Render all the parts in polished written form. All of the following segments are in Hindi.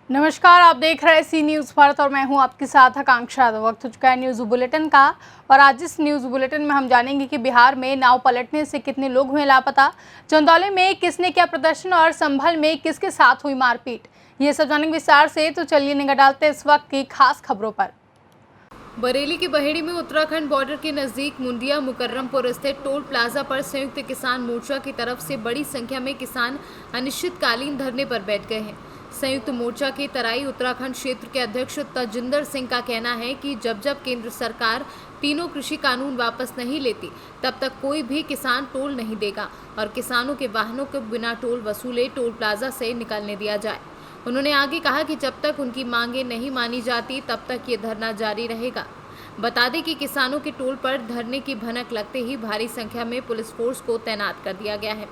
नमस्कार, आप देख रहे हैं सी न्यूज़ भारत और मैं हूं आपके साथ आकांक्षा। वक्त हो चुका है न्यूज़ बुलेटिन का और आज इस न्यूज़ बुलेटिन में हम जानेंगे कि बिहार में नाव पलटने से कितने लोग हुए लापता, चंदौली में किसने किया प्रदर्शन और संभल में किसके साथ हुई मारपीट। ये सब जानेंगे विस्तार से, तो चलिए निगाह डालते हैं इस वक्त की खास खबरों पर। बरेली के बहेड़ी में उत्तराखंड बॉर्डर के नजदीक मुंडिया मुकर्रमपुर स्थित टोल प्लाजा पर संयुक्त किसान मोर्चा की तरफ से बड़ी संख्या में किसान अनिश्चितकालीन धरने पर बैठ गए हैं। संयुक्त मोर्चा के तराई उत्तराखंड क्षेत्र के अध्यक्ष तजिंदर सिंह का कहना है कि जब जब केंद्र सरकार तीनों कृषि कानून वापस नहीं लेती तब तक कोई भी किसान टोल नहीं देगा और किसानों के वाहनों को बिना टोल वसूले टोल प्लाजा से निकलने दिया जाए। उन्होंने आगे कहा कि जब तक उनकी मांगें नहीं मानी जाती तब तक ये धरना जारी रहेगा। बता दें कि किसानों के टोल पर धरने की भनक लगते ही भारी संख्या में पुलिस फोर्स को तैनात कर दिया गया है।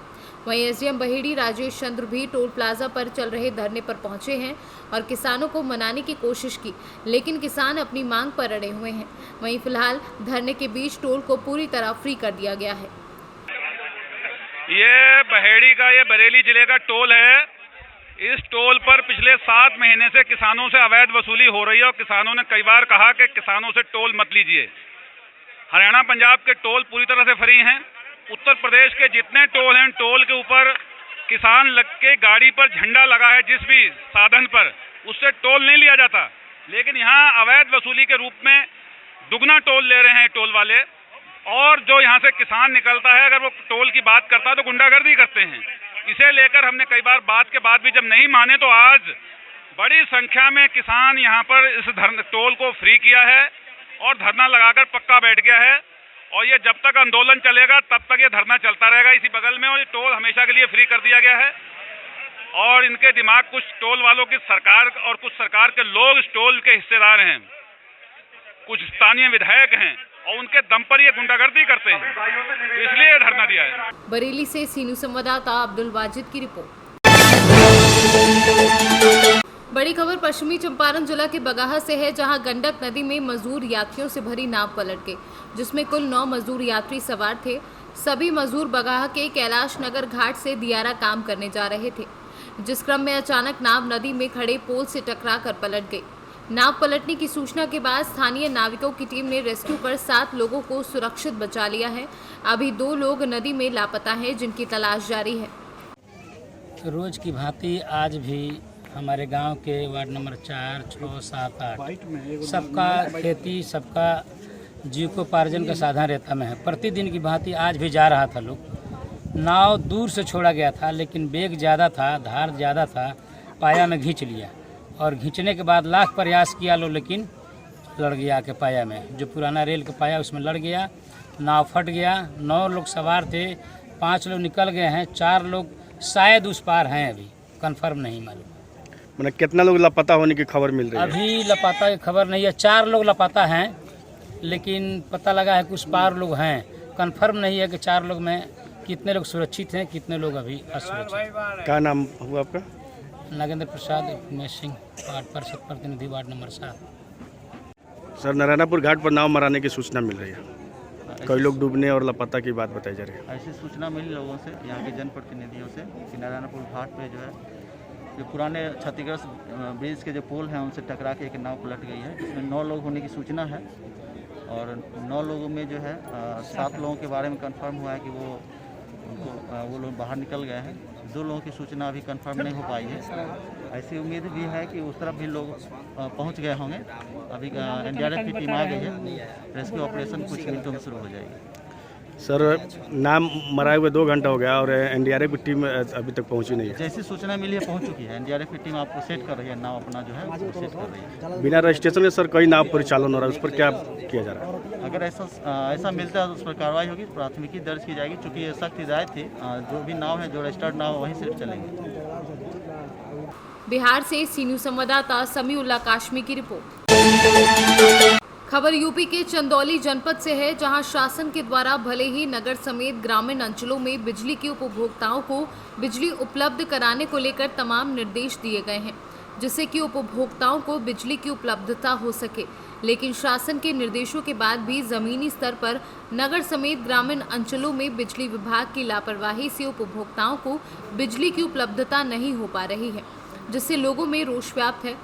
वहीं एसडीएम बहेड़ी राजेश चंद्र भी टोल प्लाजा पर चल रहे धरने पर पहुंचे हैं और किसानों को मनाने की कोशिश की, लेकिन किसान अपनी मांग पर अड़े हुए हैं। वहीं फिलहाल धरने के बीच टोल को पूरी तरह फ्री कर दिया गया है। ये बहेड़ी का ये बरेली जिले का टोल है। इस टोल पर पिछले 7 महीने से किसानों से अवैध वसूली हो रही है और किसानों ने कई बार कहा कि किसानों से टोल मत लीजिए। हरियाणा पंजाब के टोल पूरी तरह से फ्री हैं। उत्तर प्रदेश के जितने टोल हैं, टोल के ऊपर किसान लग के गाड़ी पर झंडा लगा है, जिस भी साधन पर उससे टोल नहीं लिया जाता, लेकिन यहाँ अवैध वसूली के रूप में दुगना टोल ले रहे हैं टोल वाले। और जो यहाँ से किसान निकलता है, अगर वो टोल की बात करता है तो गुंडागर्दी करते हैं। इसे लेकर हमने कई बार बात के बाद भी जब नहीं माने तो आज बड़ी संख्या में किसान यहाँ पर इस टोल को फ्री किया है और धरना लगाकर पक्का बैठ गया है। और ये जब तक आंदोलन चलेगा तब तक ये धरना चलता रहेगा इसी बगल में। और ये टोल हमेशा के लिए फ्री कर दिया गया है और इनके दिमाग कुछ टोल वालों की सरकार और कुछ सरकार के लोग इस टोल के हिस्सेदार हैं, कुछ स्थानीय विधायक हैं और उनके दम पर ये गुंडागर्दी करते हैं, इसलिए धरना दिया है। बरेली से सी न्यूज़ संवाददाता अब्दुल वाजिद की रिपोर्ट। बड़ी खबर पश्चिमी चंपारण जिला के बगाहा से है, जहां गंडक नदी में मजदूर यात्रियों से भरी नाव पलट गई, जिसमें कुल 9 मजदूर यात्री सवार थे। सभी मजदूर बगाहा के कैलाश नगर घाट से दियारा काम करने जा रहे थे, जिस क्रम में अचानक नाव नदी में खड़े पोल से टकरा कर पलट गई। नाव पलटने की सूचना के बाद स्थानीय नाविकों की टीम ने रेस्क्यू कर 7 लोगों को सुरक्षित बचा लिया है। अभी 2 लोग नदी में लापता हैं, जिनकी तलाश जारी है। रोज की भांति आज भी हमारे गांव के वार्ड नंबर 4, 6, 7, 8 सबका खेती, सबका जीविकोपार्जन का साधन रहता में है। प्रतिदिन की भांति आज भी जा रहा था लोग। नाव दूर से छोड़ा गया था, लेकिन वेग ज़्यादा था, धार ज़्यादा था, पाया में खींच लिया और खींचने के बाद लाख प्रयास किया लो, लेकिन लड़ गया के पाया में, जो पुराना रेल का पाया उसमें लड़ गया, नाव फट गया। 9 लोग सवार थे, 5 लोग निकल गए हैं, 4 लोग शायद उस पार हैं, अभी कंफर्म नहीं मालूम। मैंने कितना लोग लापता होने की खबर मिल रही है? अभी लापता की खबर नहीं है, 4 लोग लापता हैं, लेकिन पता लगा है कि उस पार लोग हैं। कंफर्म नहीं है कि 4 लोग में कितने लोग सुरक्षित हैं, कितने लोग अभी असुरक्षित। क्या नाम हुआ आपका? नागेंद्र प्रसाद उमेश सिंह, वार्ड परिषद प्रतिनिधि, वार्ड नंबर 7। सर, नारायणपुर घाट पर नाव मराने की सूचना मिल रही है, कई लोग डूबने और लापता की बात बताई जा रही है। ऐसी सूचना मिली लोगों से, यहाँ के जनप्रतिनिधियों से, कि नारायणपुर घाट पे जो है जो पुराने क्षतिग्रस्त ब्रिज के जो पोल हैं उनसे टकरा के एक नाव पलट गई है। इसमें 9 लोग होने की सूचना है और 9 लोगों में जो है 7 लोगों के बारे में कंफर्म हुआ है कि वो लोग बाहर निकल गए हैं। 2 लोगों की सूचना अभी कंफर्म नहीं हो पाई है। ऐसी उम्मीद भी है कि उस तरफ भी लोग पहुंच गए होंगे। अभी एनडीआरएफ की टीम आ गई है, रेस्क्यू ऑपरेशन कुछ मिनटों में शुरू हो जाएगी। सर, नाम मराए हुए 2 घंटा हो गया और एनडीआरएफ की टीम अभी तक पहुंची नहीं है। जैसी सूचना मिली है पहुंच चुकी है, एनडीआरएफ की टीम आपको सेट कर रही है, नाव अपना जो है वो सेट कर रही है। बिना रजिस्ट्रेशन के सर कई नाव परिचालन हो रहा है, उस पर क्या किया जा रहा है? अगर ऐसा मिलता है तो उस पर कार्रवाई होगी, प्राथमिकी दर्ज की जाएगी। चूँकि ये सख्त हिदायत थी, जो भी नाव है, जो रजिस्टर्ड नाव है, वहीं सिर्फ चलेंगे। बिहार से सी न्यूज़ संवाददाता समीउल्लाह काशमी की रिपोर्ट। खबर यूपी के चंदौली जनपद से है, जहां शासन के द्वारा भले ही नगर समेत ग्रामीण अंचलों में बिजली के उपभोक्ताओं को बिजली उपलब्ध कराने को लेकर तमाम निर्देश दिए गए हैं, जिससे कि उपभोक्ताओं को बिजली की उपलब्धता हो सके। लेकिन शासन के निर्देशों के बाद भी जमीनी स्तर पर नगर समेत ग्रामीण अंचलों में बिजली विभाग की लापरवाही से उपभोक्ताओं को बिजली की उपलब्धता नहीं हो पा रही है। जिससे लोगों में रोष व्याप्त है।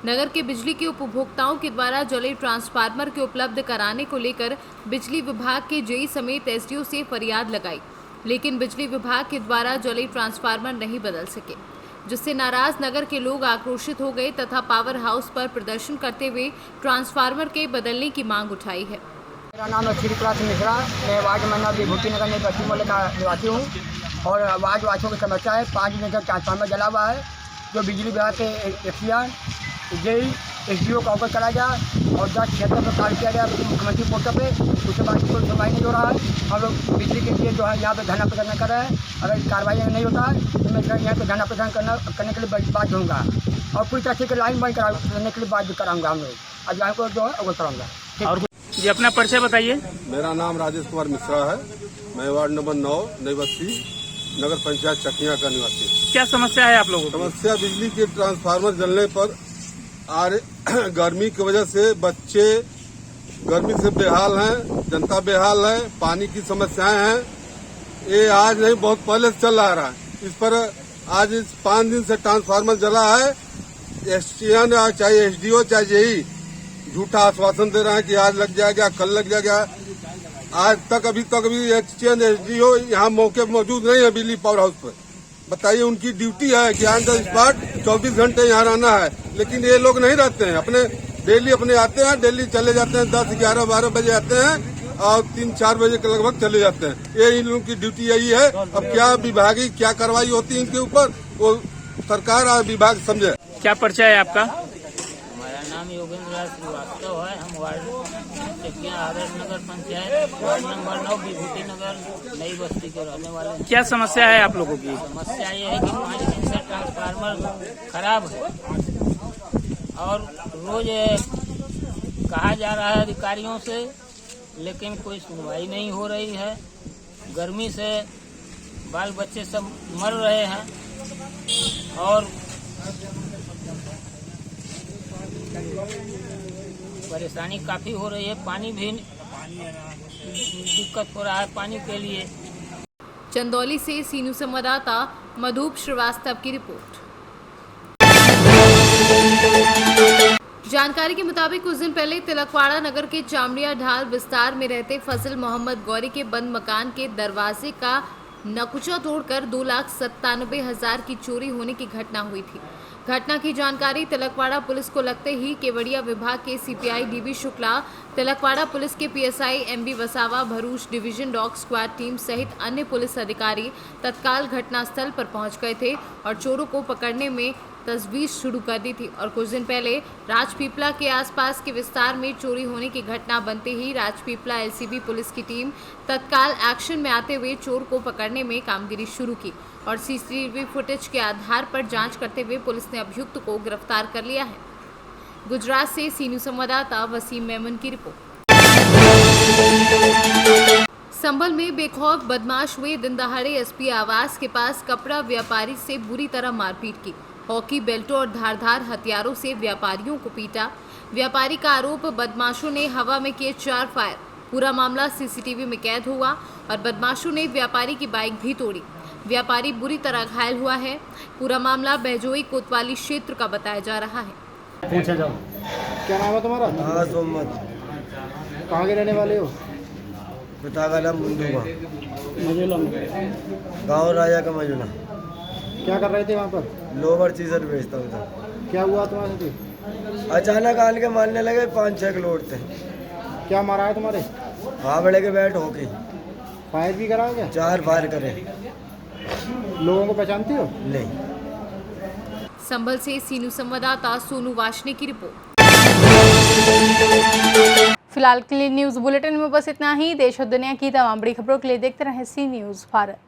नगर के बिजली के उपभोक्ताओं के द्वारा जले ट्रांसफार्मर के उपलब्ध कराने को लेकर बिजली विभाग के जेई समेत एसडीओ से फरियाद लगाई, लेकिन बिजली विभाग के द्वारा जले ट्रांसफार्मर नहीं बदल सके, जिससे नाराज नगर के लोग आक्रोशित हो गए तथा पावर हाउस पर प्रदर्शन करते हुए ट्रांसफार्मर के बदलने की मांग उठाई है। मेरा नाम है श्री प्रकाश मिश्रा। मैं वार्ड नंबर विभूति नगर में पश्चिम मोहल्ले का निवासी हूँ और वार्ड वासियों की समस्या है। 5 दिन से ट्रांसफार्मर जला हुआ है, जो बिजली विभाग के एफसीआर जेई एसडीओ का अवगत कराया गया और 10 क्षेत्र में कार्य किया गया मुख्यमंत्री पोर्टल पे, उसके बाद कोई सुनवाई नहीं हो रहा है। हम लोग बिजली के लिए जो है यहाँ पे धरना प्रदर्शन कर रहे हैं। अगर कार्रवाई नहीं होता है तो मैं यहाँ पे धरना प्रदर्शन करने के लिए बाध्य होऊंगा और पूरी तरह से लाइन बंद करने के लिए बाध्य कराऊंगा। हम लोग अभियान को जो है अवगत कराऊंगा। और जी अपना परिचय बताइए। मेरा नाम राजेश कुमार मिश्रा है। मैं वार्ड नंबर 9 नई बस्ती नगर पंचायत चकिया का निवासी। क्या समस्या है आप लोगों को? समस्या बिजली के ट्रांसफार्मर जलने पर गर्मी की वजह से बच्चे गर्मी से बेहाल हैं, जनता बेहाल है, पानी की समस्याएं हैं। ये आज नहीं बहुत पहले से चल रहा है। इस पर आज इस 5 दिन से ट्रांसफार्मर जला है। एसटीएन चाहे एसडीओ चाहे जेई झूठा आश्वासन दे रहे हैं कि आज लग जाएगा, कल लग जाएगा। आज तक अभी एसटीएन एसडीओ यहाँ मौके पर मौजूद नहीं है बिजली पावर हाउस पर। बताइए, उनकी ड्यूटी है कि ऑन द स्पॉट 24 घंटे यहाँ रहना है, लेकिन ये लोग नहीं रहते हैं। अपने डेली अपने आते हैं, डेली चले जाते हैं, 10, 11, 12 बजे आते हैं और 3-4 बजे के लगभग चले जाते हैं। ये इन लोगों की ड्यूटी यही है। अब क्या विभागीय क्या कार्रवाई होती है इनके ऊपर, वो सरकार और विभाग समझे। क्या परिचय है आपका? हमारा नाम योगेंद्र राज श्रीवास्तव है। हम ward Chakiya Adarsh Nagar panchayat ward number 9 विभूति नगर नई बस्ती के रहने वाले हैं। क्या समस्या है आप लोगों की? समस्या ये है कि 5 दिन से ट्रांसफार्मर खराब है और रोज कहा जा रहा है अधिकारियों से, लेकिन कोई सुनवाई नहीं हो रही है। गर्मी से बाल बच्चे सब मर रहे हैं और परेशानी काफी हो रही है। पानी भी दिक्कत हो रहा है पानी के लिए। चंदौली से सीनू संवाददाता मधुप श्रीवास्तव की रिपोर्ट। जानकारी के मुताबिक कुछ दिन पहले तिलकवाड़ा नगर के चामड़िया ढाल विस्तार में रहते फजल मोहम्मद गौरी के बंद मकान के दरवाजे का नकुचा तोड़कर 2,97,000 की चोरी होने की घटना हुई थी। घटना की जानकारी तिलकवाड़ा पुलिस को लगते ही केवड़िया विभाग के CPI DB Shukla, Tilakwada police के PSI MB Vasava, Bharuch division dog squad team सहित अन्य पुलिस अधिकारी तत्काल घटनास्थल पर पहुंच गए थे और चोरों को पकड़ने में तजवीज़ शुरू कर दी थी। और कुछ दिन पहले राजपीपला के आसपास के विस्तार में चोरी होने की घटना बनते ही राजपीपला एलसीबी पुलिस की टीम तत्काल एक्शन में आते हुए चोर को पकड़ने में कामगिरी शुरू की और सीसीटीवी फुटेज के आधार पर जांच करते हुए पुलिस ने अभियुक्त को गिरफ्तार कर लिया है। गुजरात से सीनू संवाददाता वसीम मेमन की रिपोर्ट। संभल में बेखौफ बदमाश हुए दिन दहाड़े एसपी आवास के पास कपड़ा व्यापारी से बुरी तरह मारपीट की। हॉकी बेल्टों और धारदार हथियारों से व्यापारियों को पीटा। व्यापारी का आरोप, बदमाशों ने हवा में किए 4 फायर। पूरा मामला सीसीटीवी में कैद हुआ और बदमाशों ने व्यापारी की बाइक भी तोड़ी। व्यापारी बुरी तरह घायल हुआ है। पूरा मामला बहजोई कोतवाली क्षेत्र का बताया जा रहा है। पूछा जाओ, क्या नाम है तुम्हारा? मोहम्मद। कहाँ के रहने वाले हो? पिता का नाम मुंडूमा, मजूला गाँव राजा का मजूला। क्या कर रहे थे वहाँ पर? लोवर चीजर बेचता हूँ था। क्या हुआ तुम्हारे साथ? अचानक आन के मारने लगे, 5-6 लोड थे। क्या मारा है तुम्हारे? हावड़े के बैठ होके फायर भी करा क्या? 4 फायर करे। लोगों को पहचानती हो? नहीं। संभल से सीनू संवाददाता सोनू वाशने की रिपोर्ट। फिलहाल के लिए न्यूज़ बुलेटिन में बस इतना ही। देश और दुनिया की तमाम बड़ी खबरों के लिए देखते रहें सी न्यूज़ भारत।